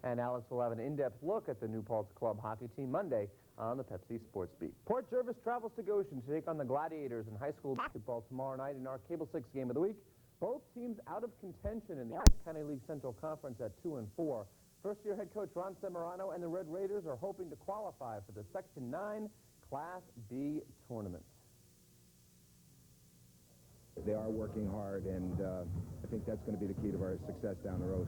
And Alex will have an in-depth look at the New Paltz Club hockey team Monday on the Pepsi Sports Beat. Port Jervis travels to Goshen to take on the Gladiators in high school basketball tomorrow night in our Cable 6 game of the week. Both teams out of contention in the Orange County League Central Conference at 2-4. First-year head coach Ron Semerano and the Red Raiders are hoping to qualify for the Section 9 Class B tournament. They are working hard, and I think that's going to be the key to our success down the road.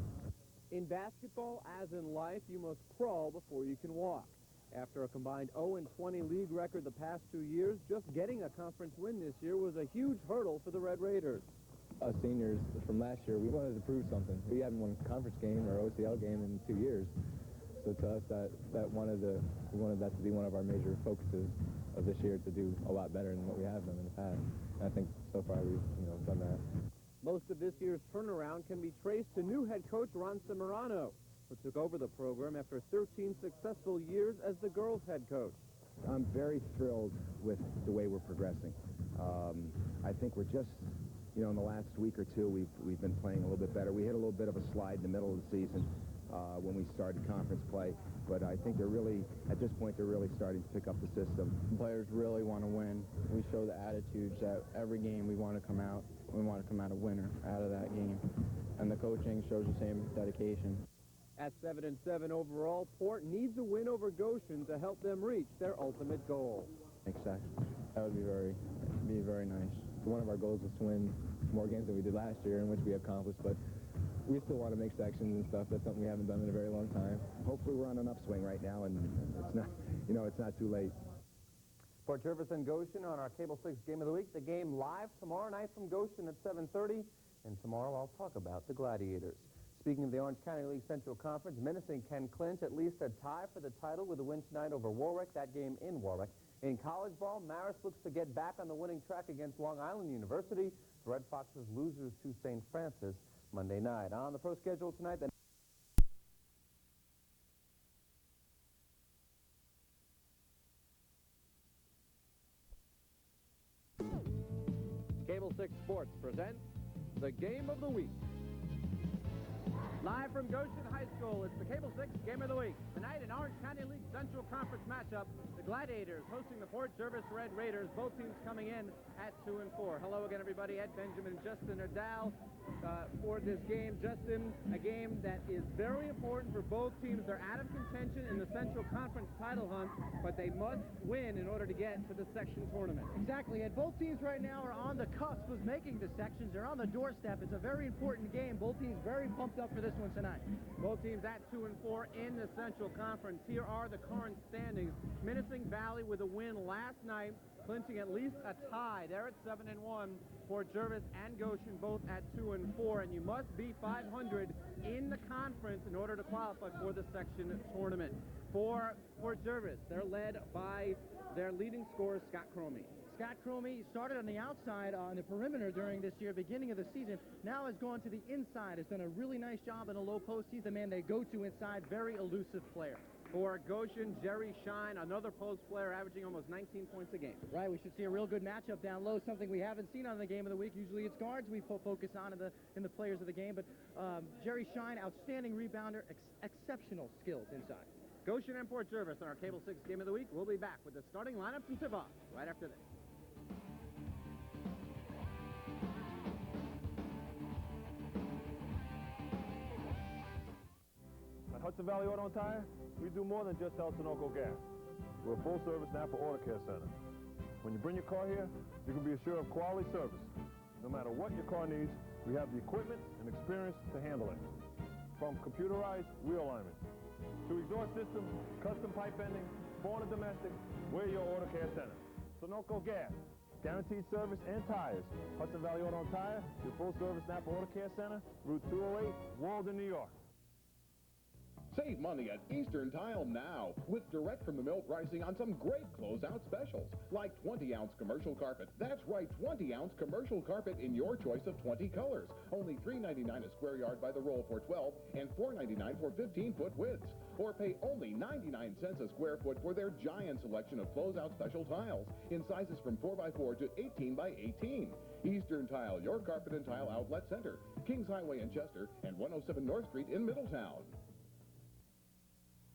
In basketball, as in life, you must crawl before you can walk. After a combined 0-20 league record the past 2 years, just getting a conference win this year was a huge hurdle for the Red Raiders. Us seniors from last year, we wanted to prove something. We haven't won a conference game or OCL game in 2 years. So to us, we wanted that to be one of our major focuses of this year, to do a lot better than what we have done in the past. And I think so far we've done that. Most of this year's turnaround can be traced to new head coach Ron Semerano, who took over the program after 13 successful years as the girls' head coach. I'm very thrilled with the way we're progressing. I think we're just, in the last week or two, we've been playing a little bit better. We hit a little bit of a slide in the middle of the season when we started conference play, but I think at this point, they're really starting to pick up the system. Players really want to win. We show the attitudes that every game we want to come out a winner out of that game, and the coaching shows the same dedication. At 7-7 overall, Port needs a win over Goshen to help them reach their ultimate goal. Exactly. That would be very nice. One of our goals was to win more games than we did last year, in which we accomplished, but we still want to make sections and stuff. That's something we haven't done in a very long time. Hopefully we're on an upswing right now, and it's not, it's not too late. Port Jervis and Goshen on our Cable 6 game of the week. The game live tomorrow night from Goshen at 7:30, and tomorrow I'll talk about the Gladiators. Speaking of the Orange County League Central Conference, Menacing can clinch at least a tie for the title with a win tonight over Warwick, that game in Warwick. In college ball, Marist looks to get back on the winning track against Long Island University. The Red Foxes losers to St. Francis Monday night. On the pro schedule tonight, Cable 6 Sports presents the Game of the Week. Live from Goshen High School, it's the Cable 6 Game of the Week. Tonight, an Orange County League Central Conference matchup. The Gladiators hosting the Port Jervis Red Raiders. Both teams coming in at 2-4. Hello again, everybody. Ed Benjamin, Justin Erdal for this game. Justin, a game that is very important for both teams. They're out of contention in the Central Conference title hunt, but they must win in order to get to the section tournament. Exactly, and both teams right now are on the cusp of making the sections. They're on the doorstep. It's a very important game. Both teams very pumped up for this one tonight. Both teams at 2-4 in the Central Conference. Here are the current standings. Menacing Valley with a win last night, clinching at least a tie. They're at 7-1. Port Jervis and Goshen both at 2-4, and you must be 500 in the conference in order to qualify for the section tournament. For Port Jervis, they're led by their leading scorer, Scott Cromie. Scott Cromie started on the outside on the perimeter during this year, beginning of the season. Now has gone to the inside, has done a really nice job in a low post. He's the man they go to inside, very elusive player. For Goshen, Jerry Shine, another post player averaging almost 19 points a game. Right, we should see a real good matchup down low, something we haven't seen on the game of the week. Usually it's guards we focus on in the players of the game, but Jerry Shine, outstanding rebounder, exceptional skills inside. Goshen and Port Jervis on our Cable 6 game of the week. We'll be back with the starting lineups and tip-off right after this. At Hudson Valley Auto and Tire, we do more than just sell Sunoco gas. We're a full-service Napa Auto Care Center. When you bring your car here, you can be assured of quality service. No matter what your car needs, we have the equipment and experience to handle it. From computerized wheel alignment to exhaust system, custom pipe bending, foreign and domestic, we're your Auto Care Center. Sunoco Gas, guaranteed service and tires. Hudson Valley Auto and Tire, your full-service Napa Auto Care Center, Route 208, Walden, New York. Save money at Eastern Tile now with direct from the mill pricing on some great closeout specials, like $20 ounce commercial carpet. That's right, 20 ounce commercial carpet in your choice of 20 colors. Only $3.99 a square yard by the roll for 12 and $4.99 for 15-foot widths. Or pay only 99 cents a square foot for their giant selection of closeout special tiles in sizes from 4x4 to 18x18. Eastern Tile, your carpet and tile outlet center. Kings Highway in Chester and 107 North Street in Middletown.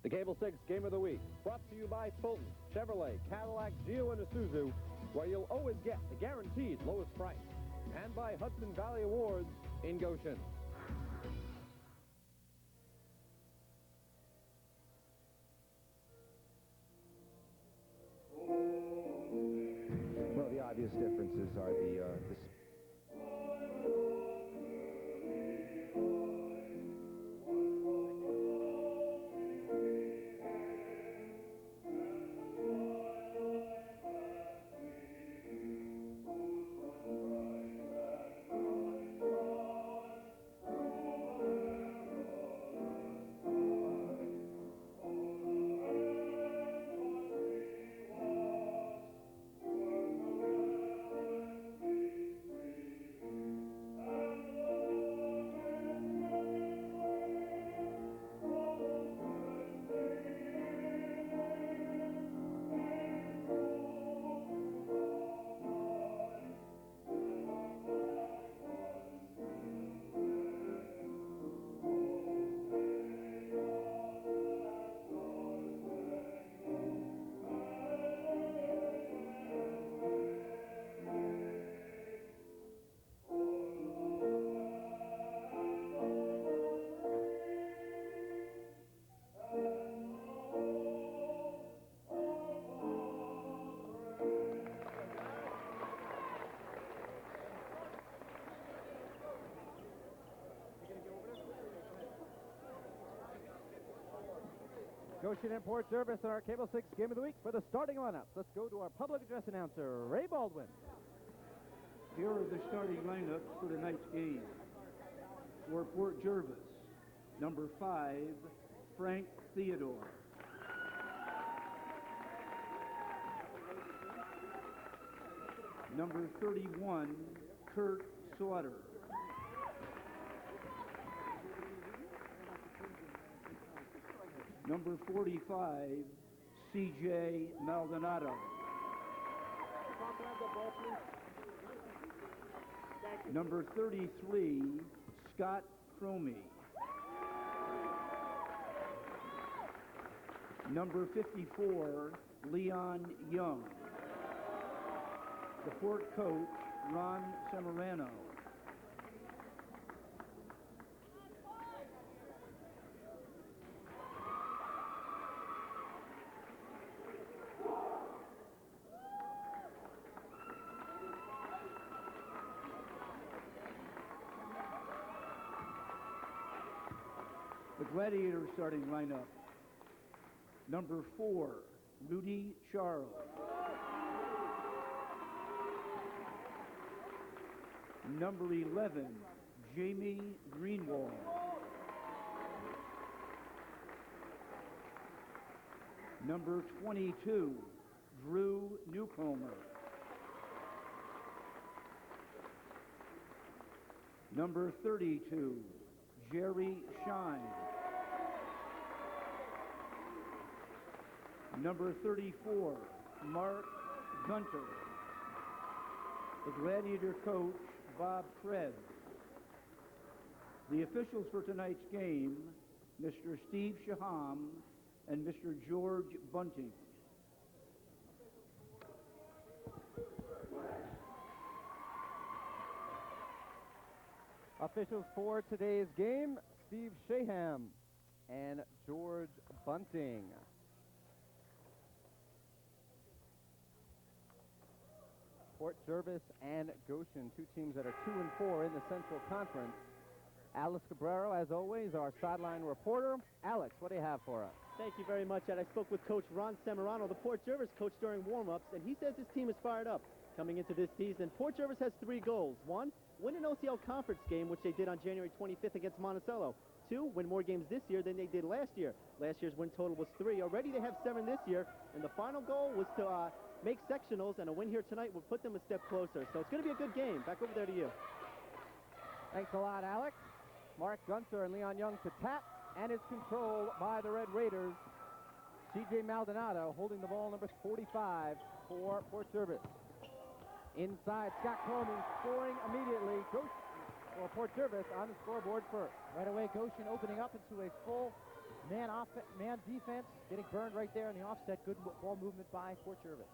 The Cable 6 Game of the Week, brought to you by Fulton, Chevrolet, Cadillac, Geo, and Isuzu, where you'll always get the guaranteed lowest price. And by Hudson Valley Awards in Goshen. Well, the obvious differences are the Goshen and Port Jervis in our Cable 6 Game of the Week for the starting lineups. Let's go to our public address announcer, Ray Baldwin. Here are the starting lineups for tonight's game. For Port Jervis, number 5, Frank Theodore. Number 31, Kurt Slaughter. Number 45, C.J. Maldonado. Number 33, Scott Cromie. Number 54, Leon Young. The Port coach, Ron Semerano. The Gladiator starting lineup. Number 4, Rudy Charles. Number 11, Jamie Greenwald. Number 22, Drew Newcomer. Number 32, Jerry Shine. Number 34, Mark Gunter. The Gladiator coach, Bob Krebs. The officials for tonight's game, Mr. Steve Shaham and Mr. George Bunting. Officials for today's game, Steve Shaham and George Bunting. Port Jervis and Goshen, two teams that are 2 and 4 in the Central Conference. Alex Cabrero, as always, our sideline reporter. Alex, what do you have for us? Thank you very much, Ed. I spoke with Coach Ron Semerano, the Port Jervis coach, during warm-ups, and he says his team is fired up coming into this season. Port Jervis has 3 goals. 1, win an OCL conference game, which they did on January 25th against Monticello. 2, win more games this year than they did last year. Last year's win total was 3. Already they have 7 this year, and the final goal was to make sectionals, and a win here tonight would put them a step closer. So it's going to be a good game. Back over there to you. Thanks a lot, Alex. Mark Gunter and Leon Young to tap, and it's controlled by the Red Raiders. C.J. Maldonado holding the ball, number 45 for Port Jervis. Inside, Scott Cromie scoring immediately. Goshen, or Port Jervis on the scoreboard first. Right away, Goshen opening up into a full Man defense, getting burned right there in the offset. Good ball movement by Port Jervis.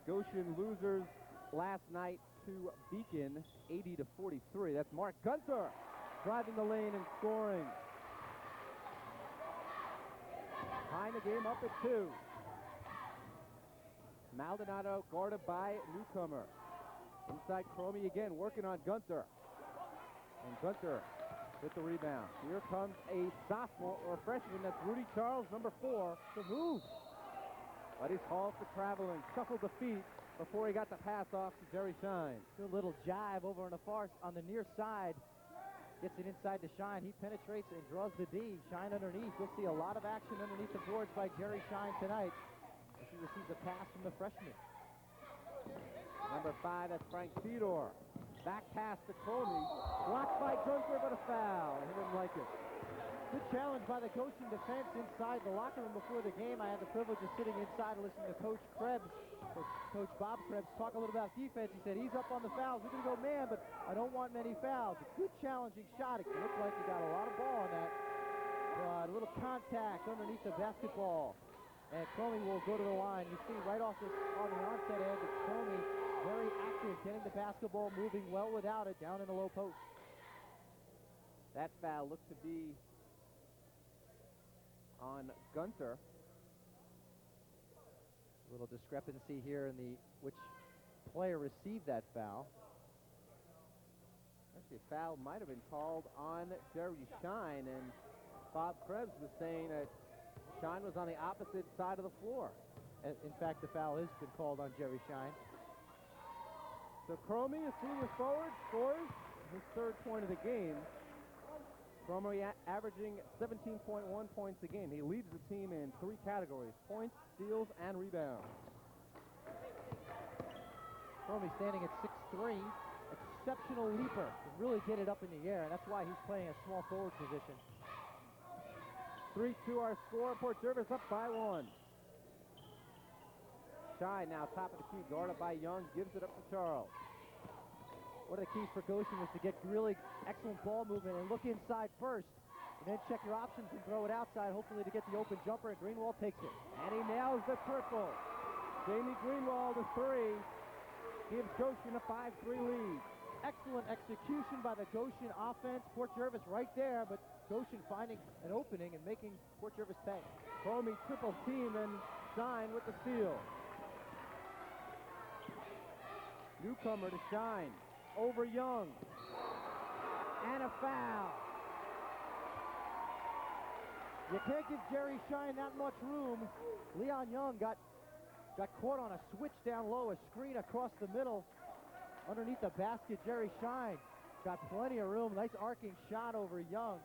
Goshen losers last night to Beacon, 80-43. That's Mark Gunter driving the lane and scoring. Tying the game up at 2. Maldonado guarded by Newcomer. Inside Cromie again, working on Gunter. And Gunter with the rebound. Here comes a sophomore or a freshman. That's Rudy Charles, number 4, to move. But he's called for traveling. Shuffled the feet before he got the pass off to Jerry Shine. Good little jive over on the on the near side. Gets it inside to Shine. He penetrates and draws the D. Shine underneath. You'll see a lot of action underneath the boards by Jerry Shine tonight as he receives a pass from the freshman. Number 5, that's Frank Theodore. Back pass to Cromie. Blocked by Gunter, but a foul. He didn't like it. Good challenge by the Goshen defense inside the locker room before the game. I had the privilege of sitting inside and listening to Coach Krebs, Coach Bob Krebs, talk a little about defense. He said, he's up on the fouls. We're going to go man, but I don't want many fouls. A good challenging shot. It looked like he got a lot of ball on that. But a little contact underneath the basketball. And Cromie will go to the line. You see right off on the onset end, it's Cromie very active, getting the basketball, moving well without it, down in the low post. That foul looked to be on Gunter. A little discrepancy here in which player received that foul. Actually, a foul might have been called on Jerry Shine, and Bob Krebs was saying that Shine was on the opposite side of the floor. And in fact, the foul has been called on Jerry Shine. So Cromie, a senior forward, scores his 3rd point of the game. Cromie averaging 17.1 points a game. He leads the team in 3 categories: points, steals, and rebounds. Cromie standing at 6'3", exceptional leaper. Can really get it up in the air, and that's why he's playing a small forward position. 3-2 our score. Port Jervis up by 1. Shine now top of the key, guarded by Young, gives it up to Charles. One of the keys for Goshen is to get really excellent ball movement and look inside first, and then check your options and throw it outside, hopefully to get the open jumper, and Greenwald takes it. And he nails the triple. Jamie Greenwald, a 3, gives Goshen a 5-3 lead. Excellent execution by the Goshen offense. Port Jervis right there, but Goshen finding an opening and making Port Jervis pay. Cromie triple team and Shine with the steal. Newcomer to Shine. Over Young. And a foul. You can't give Jerry Shine that much room. Leon Young got caught on a switch down low, a screen across the middle. Underneath the basket, Jerry Shine got plenty of room. Nice arcing shot over Young.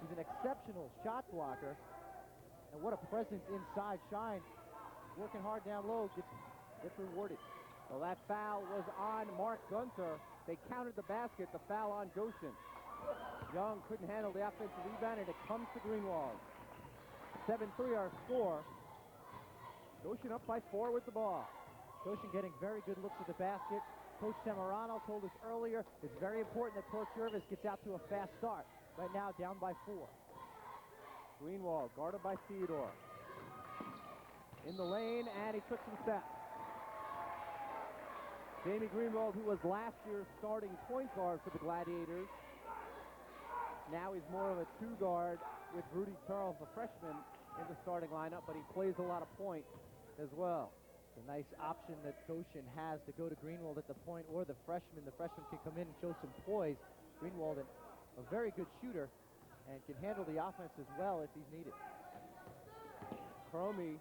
He's an exceptional shot blocker. And what a presence inside. Shine working hard down low, gets rewarded. Well, that foul was on Mark Gunter. They counted the basket, the foul on Goshen. Young couldn't handle the offensive rebound, and it comes to Greenwald. 7-3 our score. Goshen up by 4 with the ball. Goshen getting very good looks at the basket. Coach Semerano told us earlier it's very important that Port Jervis gets out to a fast start. Right now, down by 4. Greenwald guarded by Theodore. In the lane, and he took some steps. Jamie Greenwald, who was last year's starting point guard for the Gladiators. Now he's more of a 2-guard with Rudy Charles, the freshman, in the starting lineup, but he plays a lot of point as well. It's a nice option that Goshen has to go to Greenwald at the point, or the freshman. The freshman can come in and show some poise. Greenwald, a very good shooter, and can handle the offense as well if he's needed. Cromie.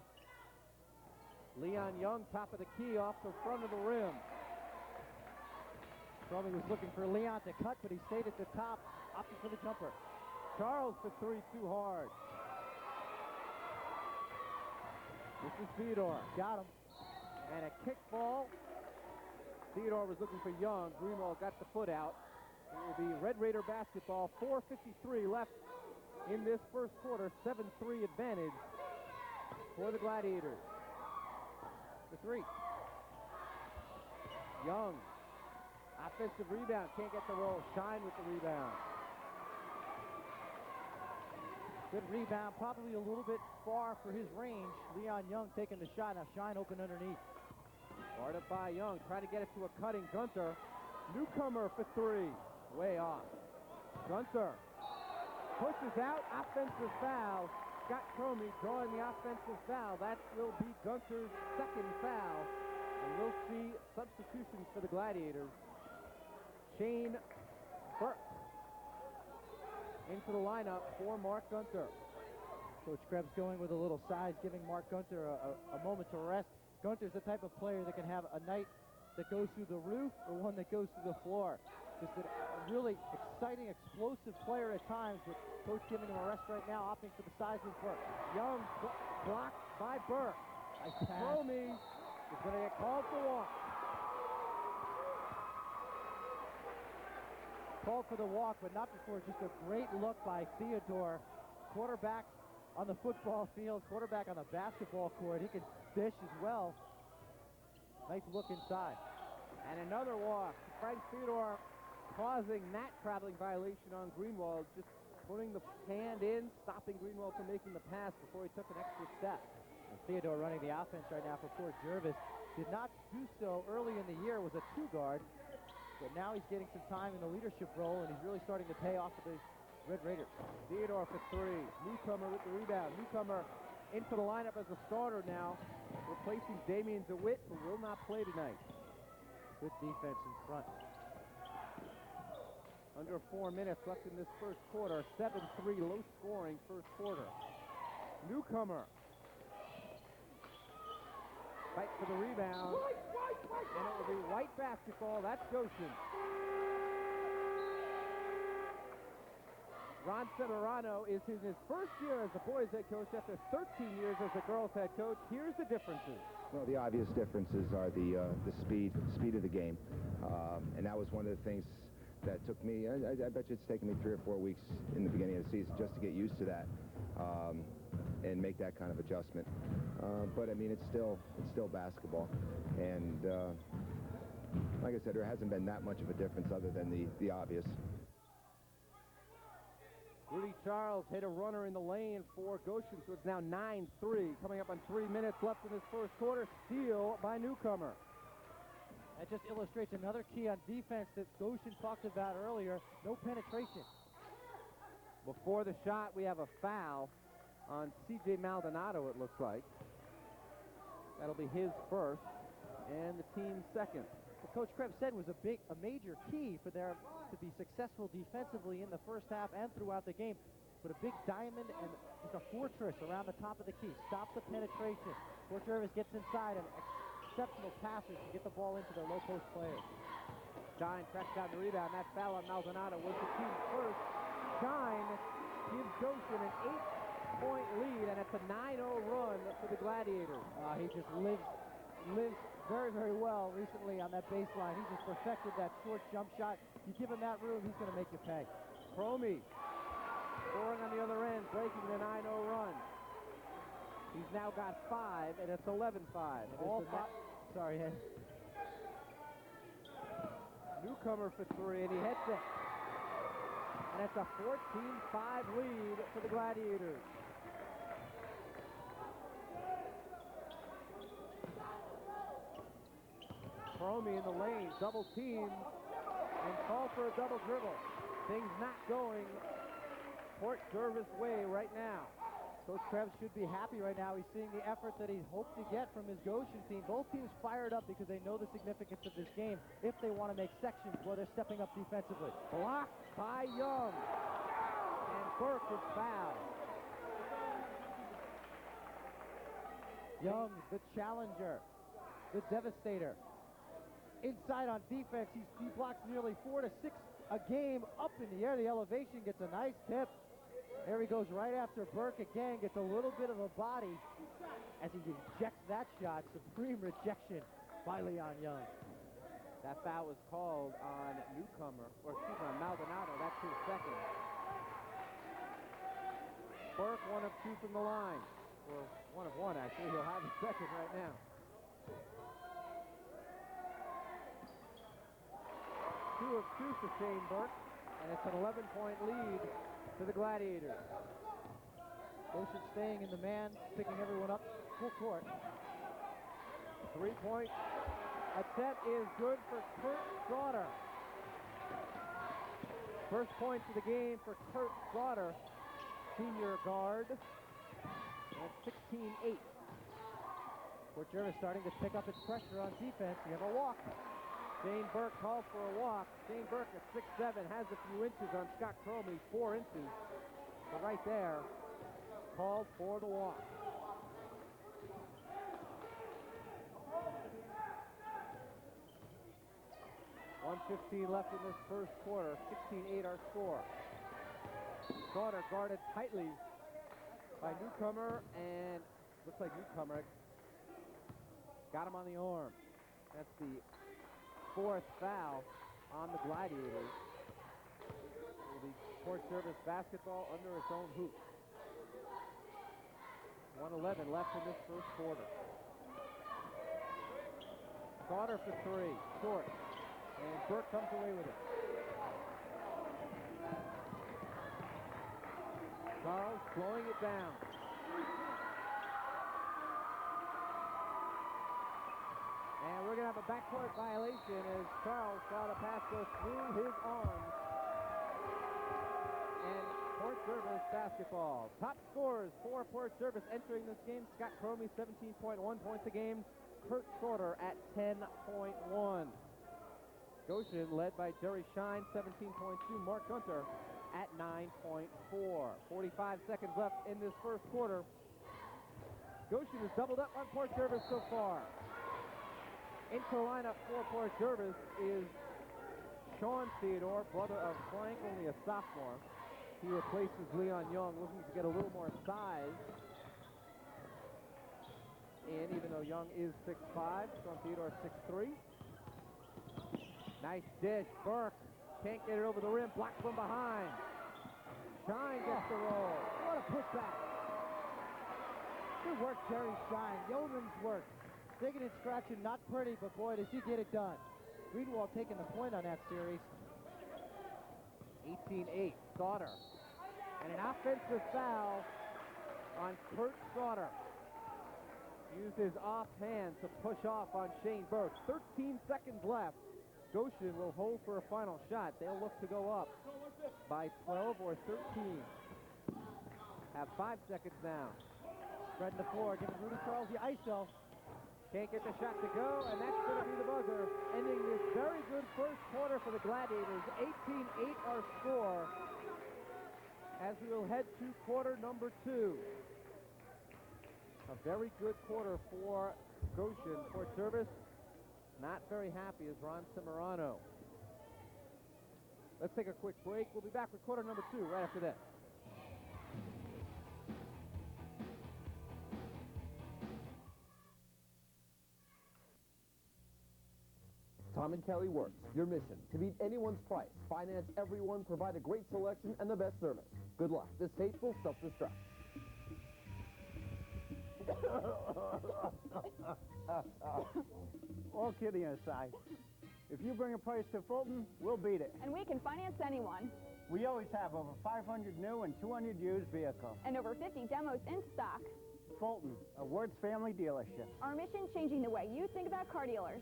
Leon Young, top of the key, off the front of the rim. Cromie was looking for Leon to cut, but he stayed at the top, opting for the jumper. Charles for 3, too hard. This is Theodore. Got him. And a kick ball. Theodore was looking for Young. Greenwald got the foot out. It will be Red Raider basketball. 4:53 left in this first quarter. 7-3 advantage for the Gladiators. The 3. Young. Offensive rebound. Can't get the roll. Shine with the rebound. Good rebound, probably a little bit far for his range. Leon Young taking the shot. Now Shine open underneath. Guarded by Young, trying to get it to a cutting Gunter. Newcomer for three. Way off. Gunter pushes out, offensive foul. Scott Cromie drawing the offensive foul. That will be Gunter's second foul. And we'll see substitutions for the Gladiators. Shane Burke into the lineup for Mark Gunter. Coach Krebs going with a little size, giving Mark Gunter a moment to rest. Gunter's the type of player that can have a night that goes through the roof or one that goes through the floor. Just a really exciting, explosive player at times, but Coach giving him a rest right now, opting for the size of Burke. Young blocked by Burke. Cromie is going to get called for walk. Called for the walk, but not before just a great look by Theodore. Quarterback on the football field, quarterback on the basketball court. He can dish as well. Nice look inside. And another walk. Frank Theodore causing that traveling violation on Greenwald, just putting the hand in, stopping Greenwald from making the pass before he took an extra step. And Theodore running the offense right now for Port Jervis. Did not do so early in the year, was a two-guard. But now he's getting some time in the leadership role, and he's really starting to pay off for the Red Raiders. Theodore for three. Newcomer with the rebound. Newcomer into the lineup as a starter now, replacing Damian DeWitt, who will not play tonight. Good defense in front. Under 4 minutes left in this first quarter. 7-3, low-scoring first quarter. Newcomer. Fight for the rebound. And it will be white basketball. That's Goshen. Ron Semerano is in his first year as the boys' head coach after 13 years as the girls' head coach. Here's the differences. Well, the obvious differences are the speed of the game. And that was one of the things that took me, I bet you it's taken me 3 or 4 weeks in the beginning of the season just to get used to that and make that kind of adjustment. But I mean, it's still basketball. And like I said, there hasn't been that much of a difference other than the obvious. Rudy Charles hit a runner in the lane for Goshen, so it's now 9-3. Coming up on 3 minutes left in this first quarter. Steal by Newcomer. That just illustrates another key on defense that Goshen talked about earlier. No penetration. Before the shot, we have a foul on C.J. Maldonado, it looks like. That'll be his first and the team's second. What Coach Krebs said was a major key for them to be successful defensively in the first half and throughout the game. Put a big diamond and just a fortress around the top of the key. Stop the penetration. Port Jervis gets inside and exceptional passers to get the ball into their low post players. Shine tracks down the rebound. That foul on Maldonado was the team's first. Shine gives Goshen an 8-point lead, and it's a 9-0 run for the Gladiators. He just lives very, very well recently on that baseline. He just perfected that short jump shot. You give him that room, he's going to make you pay. Cromie scoring on the other end, breaking the 9-0 run. He's now got 5, and it's 11-5. Sorry, Ed. Newcomer for 3, and he hits it. And it's a 14-5 lead for the Gladiators. Cromie in the lane, double team, and call for a double dribble. Things not going Port Jervis way right now. Coach Krebs should be happy right now. He's seeing the effort that he hoped to get from his Goshen team. Both teams fired up because they know the significance of this game if they want to make sections where they're stepping up defensively. Blocked by Young. And Burke is fouled. Young, the challenger, the devastator. Inside on defense, he blocks nearly 4 to 6 a game up in the air. The elevation gets a nice tip. There he goes right after Burke again, gets a little bit of a body as he rejects that shot. Supreme rejection by Leon Young. That foul was called on Newcomer, or excuse me, on Maldonado. That's his second. Burke 1 of 2 from the line. Or 1 of 1, actually. He'll have his second right now. 2 of 2 for Shane Burke, and it's an 11-point lead to the Gladiators. Goshen staying in the man, picking everyone up full court. 3-point attempt is good for Kurt Sauter. First points of the game for Kurt Sauter, senior guard. And 16-8. Fort Jervis starting to pick up its pressure on defense. You have a walk. Shane Burke calls for a walk. Shane Burke at 6'7", has a few inches on Scott Cromie, 4 inches. But right there, called for the walk. .1:15 left in this first quarter. 16-8 our score. Sauter guarded tightly by Newcomer, and looks like Newcomer got him on the arm. That's the 4th foul on the Gladiators. Will be Fort Jervis basketball under its own hoop. 1:11 left in this first quarter. Sauter for 3, short. And Burke comes away with it. Charles slowing it down. And we're going to have a backcourt violation as Charles saw the pass go through his arms. And Fort Jervis basketball. Top scorers for Fort Jervis entering this game. Scott Cromie, 17.1 points a game. Kurt Sauter at 10.1. Goshen led by Jerry Shine, 17.2. Mark Gunter at 9.4. 45 seconds left in this first quarter. Goshen has doubled up on Fort Jervis so far. Into the lineup for Fort Jervis is Sean Theodore, brother of Frank, only a sophomore. He replaces Leon Young, looking to get a little more size. And even though Young is 6'5", Sean Theodore 6'3". Nice dish. Burke can't get it over the rim. Blocked from behind. Shine gets the roll. What a putback. Good work, Jerry Shine. Yeoman's work. Digging and scratching, not pretty, but boy, does he get it done. Greenwald taking the point on that series. 18-8. Sauter. And an offensive foul on Kurt Sauter. Used his offhand to push off on Shane Burke. 13 seconds left. Goshen will hold for a final shot. They'll look to go up by 12 or 13. Have 5 seconds now. Spreading the floor, giving Rudy Charles the ISO. Can't get the shot to go, and that's going to be the buzzer. Ending this very good first quarter for the Gladiators. 18-8 our score as we will head to quarter number 2. A very good quarter for Goshen. Fort Jervis not very happy is Ron Cimarano. Let's take a quick break. We'll be back with quarter number 2 right after this. Tom and Kelly Works. Your mission, to beat anyone's price. Finance everyone, provide a great selection, and the best service. Good luck. This tape will self-destruct. All kidding aside, if you bring a price to Fulton, we'll beat it. And we can finance anyone. We always have over 500 new and 200 used vehicles. And over 50 demos in stock. Fulton, a Wertz family dealership. Our mission, changing the way you think about car dealers.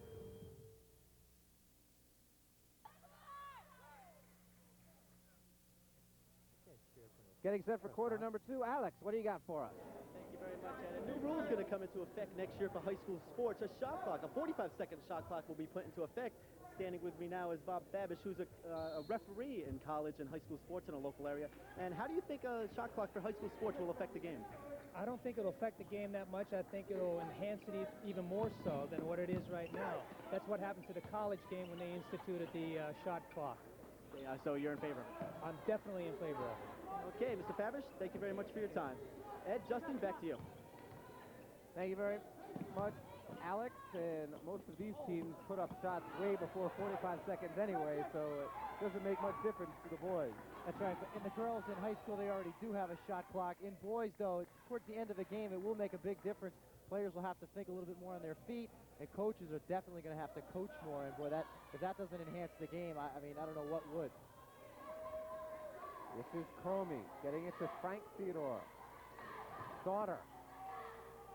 Getting set for quarter number 2. Alex, what do you got for us? Thank you very much. And a new rule is going to come into effect next year for high school sports. A shot clock, a 45-second shot clock will be put into effect. Standing with me now is Bob Babish, who's a referee in college and high school sports in a local area. And how do you think a shot clock for high school sports will affect the game? I don't think it'll affect the game that much. I think it'll enhance it even more so than what it is right now. That's what happened to the college game when they instituted the shot clock. Yeah, so you're in favor? I'm definitely in favor of it. Okay, Mr. Fabish, thank you very much for your time. Ed, Justin, back to you. Thank you very much, Alex. And most of these teams put up shots way before 45 seconds anyway, so it doesn't make much difference to the boys. That's right. But in the girls in high school, they already do have a shot clock. In boys, though, towards the end of the game, it will make a big difference. Players will have to think a little bit more on their feet, and coaches are definitely going to have to coach more. And boy, if that doesn't enhance the game, I mean, I don't know what would. This is Cromie getting it to Frank Theodore. Sauter.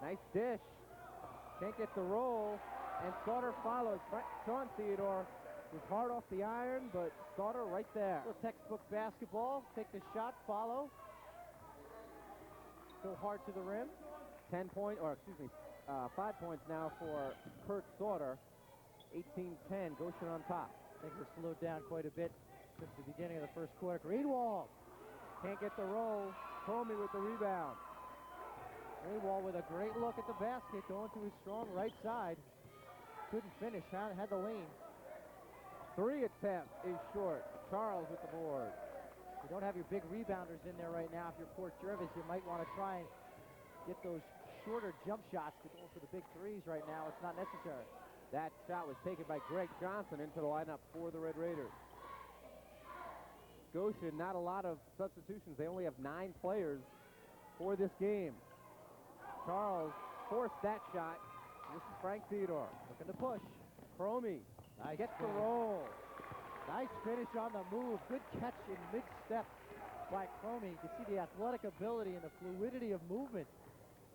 Nice dish. Can't get the roll, and Sauter follows. Sean Theodore was hard off the iron, but Sauter right there. So textbook basketball. Take the shot, follow. Go hard to the rim. 5 points now for Kurt Sauter. 18-10, Goshen on top. Things have slowed down quite a bit since the beginning of the first quarter. Greenwald can't get the roll. Comey with the rebound. Greenwald with a great look at the basket, going to his strong right side. Couldn't finish, had the lean. 3 attempt is short. Charles with the board. You don't have your big rebounders in there right now. If you're Port Jervis, you might want to try and get those shorter jump shots to go for the big threes right now. It's not necessary. That shot was taken by Greg Johnson into the lineup for the Red Raiders. Goshen, not a lot of substitutions. They only have 9 players for this game. Charles forced that shot. This is Frank Theodore looking to push. Cromie gets the roll. Nice finish on the move. Good catch in mid-step by Cromie. You can see the athletic ability and the fluidity of movement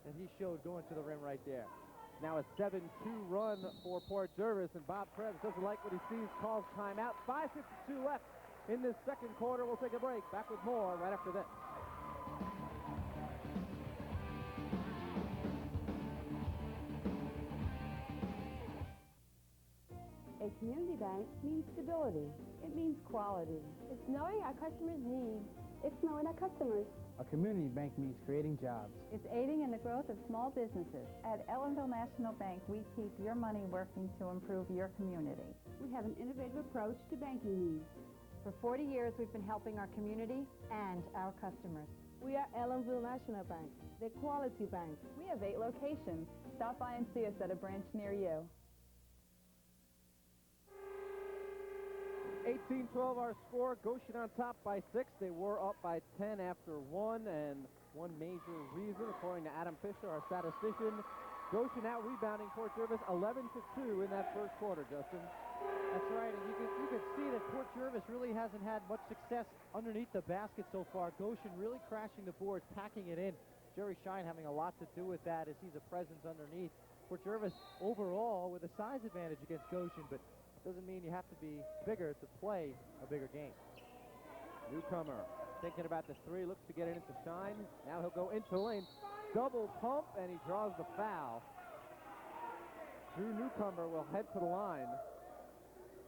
that he showed going to the rim right there. Now a 7-2 run for Port Jervis, and Bob Krebs doesn't like what he sees, calls timeout. 5:52 left in this second quarter. We'll take a break. Back with more right after this. A community bank means stability. It means quality. It's knowing our customers' needs. It's knowing our customers. A community bank means creating jobs. It's aiding in the growth of small businesses. At Ellenville National Bank, we keep your money working to improve your community. We have an innovative approach to banking needs. For 40 years, we've been helping our community and our customers. We are Ellenville National Bank, the quality bank. We have 8 locations. Stop by and see us at a branch near you. 18-12 our score. Goshen on top by 6. They were up by 10 after 1, and one major reason, according to Adam Fisher, our statistician, Goshen out rebounding Port Jervis 11-2 in that first quarter, Justin. That's right, and you can see that Port Jervis really hasn't had much success underneath the basket so far. Goshen really crashing the boards, packing it in. Jerry Shine having a lot to do with that as he's a presence underneath. Port Jervis overall with a size advantage against Goshen, but doesn't mean you have to be bigger to play a bigger game. Newcomer thinking about the 3, looks to get it into Shine. Now he'll go into the lane. Double pump, and he draws the foul. Drew Newcomer will head to the line.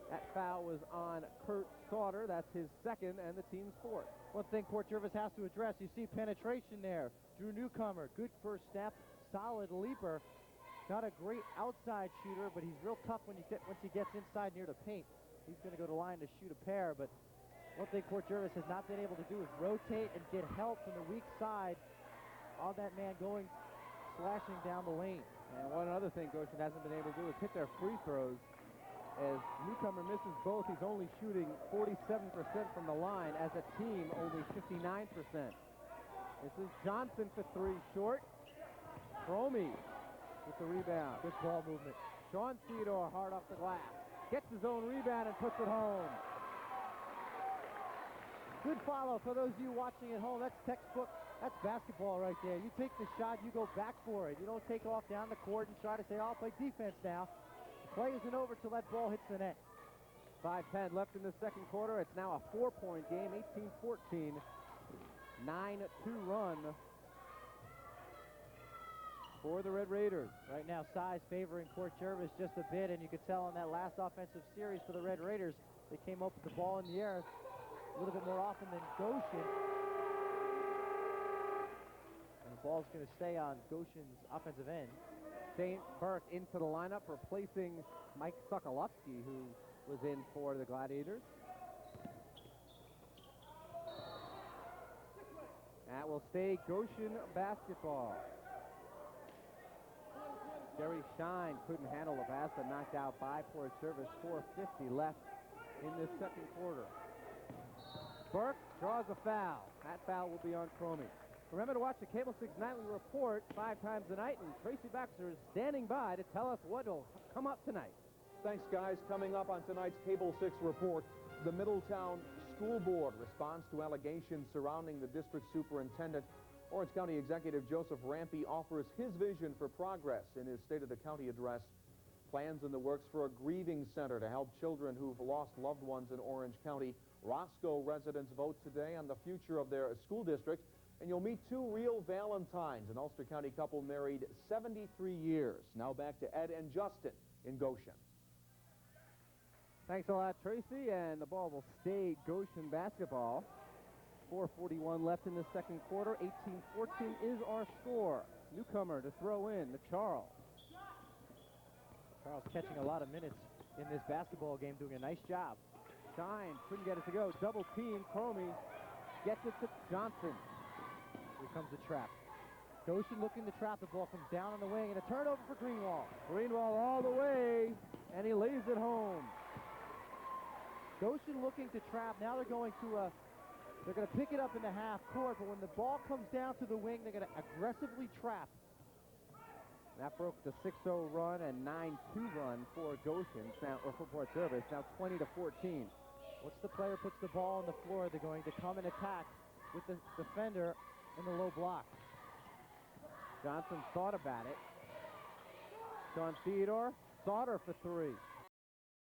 That foul was on Kurt Sauter. That's his 2nd and the team's 4th. One thing Port Jervis has to address, you see penetration there. Drew Newcomer, good first step, solid leaper. Not a great outside shooter, but he's real tough once he gets inside near the paint. He's going to go to line to shoot a pair, but one thing Port Jervis has not been able to do is rotate and get help from the weak side on that man going, slashing down the lane. And one other thing Goshen hasn't been able to do is hit their free throws. As Newcomer misses both, he's only shooting 47% from the line. As a team, only 59%. This is Johnson for 3, short. Cromie with the rebound. Good ball movement. Sean Theodore hard off the glass. Gets his own rebound and puts it home. Good follow for those of you watching at home. That's textbook. That's basketball right there. You take the shot, you go back for it. You don't take off down the court and try to say, I'll play defense now. The play isn't over till that ball hits the net. 5:10 left in the second quarter. It's now a 4-point game, 18-14. 9-2 run for the Red Raiders. Right now, size favoring Port Jervis just a bit, and you could tell in that last offensive series for the Red Raiders, they came up with the ball in the air a little bit more often than Goshen. And the ball's going to stay on Goshen's offensive end. St. Burke into the lineup, replacing Mike Sokolowski, who was in for the Gladiators. That will stay Goshen basketball. Jerry Shine couldn't handle the basket, knocked out by Port Jervis. 4:50 left in this second quarter. Burke draws a foul. That foul will be on Cromie. Remember to watch the Cable 6 Nightly Report 5 times a night, and Tracy Baxter is standing by to tell us what will come up tonight. Thanks, guys. Coming up on tonight's Cable 6 Report, the Middletown School Board responds to allegations surrounding the district superintendent Orange County Executive Joseph Rampey offers his vision for progress in his State of the County address. Plans in the works for a grieving center to help children who've lost loved ones in Orange County. Roscoe residents vote today on the future of their school district. And you'll meet two real Valentines, an Ulster County couple married 73 years. Now back to Ed and Justin in Goshen. Thanks a lot, Tracy, and the ball will stay Goshen basketball. 4:41 left in the second quarter. 18-14 is our score. Newcomer to throw in to Charles. Charles catching a lot of minutes in this basketball game, doing a nice job. Shine, couldn't get it to go. Double team, Cromie gets it to Johnson. Here comes the trap. Goshen looking to trap. The ball comes down on the wing, and a turnover for Greenwald. Greenwald all the way, and he lays it home. Goshen looking to trap. Now they're going to pick it up in the half court, but when the ball comes down to the wing, they're going to aggressively trap. That broke the 6-0 run and 9-2 run for Goshen, now, or for Port Jervis, now 20-14. Once the player puts the ball on the floor, they're going to come and attack with the defender in the low block. Johnson thought about it. Sean Theodore, Sauter for three.